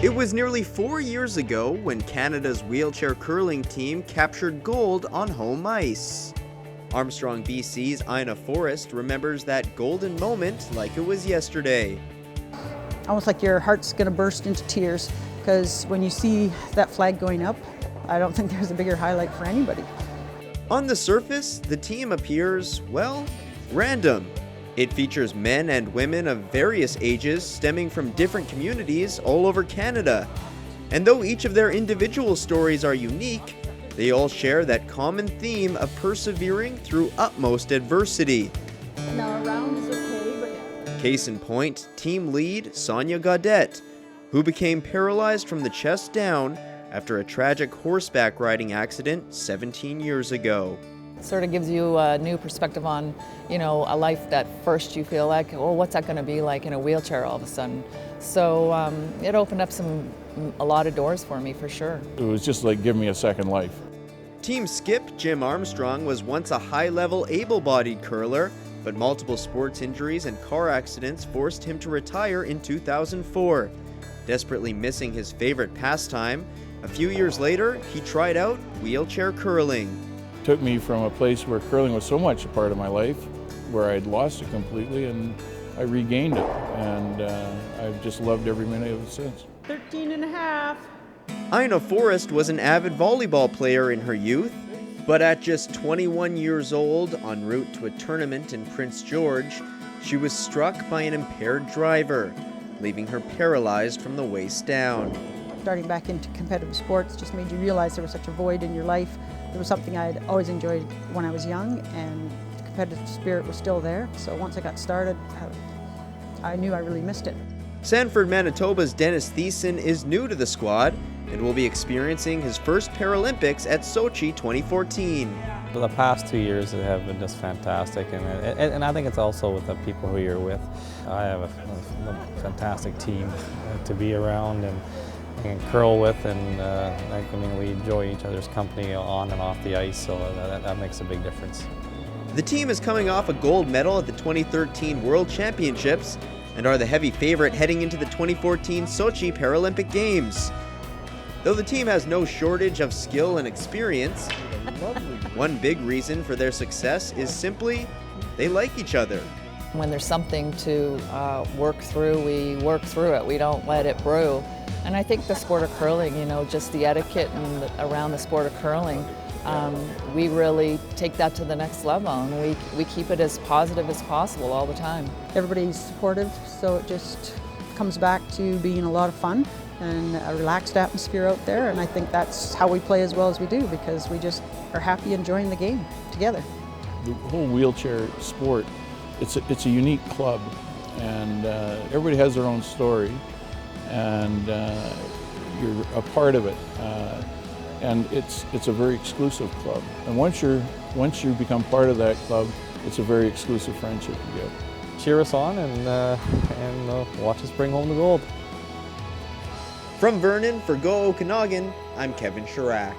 It was nearly 4 years ago when Canada's wheelchair curling team captured gold on home ice. Armstrong BC's Ina Forrest remembers that golden moment like it was yesterday. Almost like your heart's going to burst into tears, because when you see that flag going up, I don't think there's a bigger highlight for anybody. On the surface, the team appears, well, random. It features men and women of various ages stemming from different communities all over Canada. And though each of their individual stories are unique, they all share that common theme of persevering through utmost adversity. Now a round is okay, Case in point, team lead Sonia Gaudette, who became paralyzed from the chest down after a tragic horseback riding accident 17 years ago. Sort of gives you a new perspective on, a life that first you feel like, oh, what's that going to be like in a wheelchair all of a sudden? So it opened up a lot of doors for me, for sure. It was just like giving me a second life. Team skip Jim Armstrong was once a high-level able-bodied curler, but multiple sports injuries and car accidents forced him to retire in 2004. Desperately missing his favorite pastime, a few years later, he tried out wheelchair curling. Took me from a place where curling was so much a part of my life, where I'd lost it completely, and I regained it, and I've just loved every minute of it since. 13 and a half. Ina Forrest was an avid volleyball player in her youth, but at just 21 years old, en route to a tournament in Prince George, she was struck by an impaired driver, leaving her paralyzed from the waist down. Starting back into competitive sports just made you realize there was such a void in your life. It was something I'd always enjoyed when I was young, and the competitive spirit was still there. So once I got started, I knew I really missed it. Sanford, Manitoba's Dennis Thiessen is new to the squad and will be experiencing his first Paralympics at Sochi 2014. The past 2 years have been just fantastic, and I think it's also with the people who you're with. I have a fantastic team to be around and curl with, and we enjoy each other's company on and off the ice, so that makes a big difference. The team is coming off a gold medal at the 2013 World Championships and are the heavy favorite heading into the 2014 Sochi Paralympic Games. Though the team has no shortage of skill and experience, one big reason for their success is simply they like each other. When there's something to work through, we work through it. We don't let it brew. And I think the sport of curling, just the etiquette around the sport of curling, we really take that to the next level, and we keep it as positive as possible all the time. Everybody's supportive, so it just comes back to being a lot of fun and a relaxed atmosphere out there, and I think that's how we play as well as we do, because we just are happy enjoying the game together. The whole wheelchair sport, it's a unique club, and everybody has their own story, and you're a part of it, and it's a very exclusive club. And once you become part of that club, it's a very exclusive friendship you get. Cheer us on and watch us bring home the gold. From Vernon for Go Okanagan, I'm Kevin Chirac.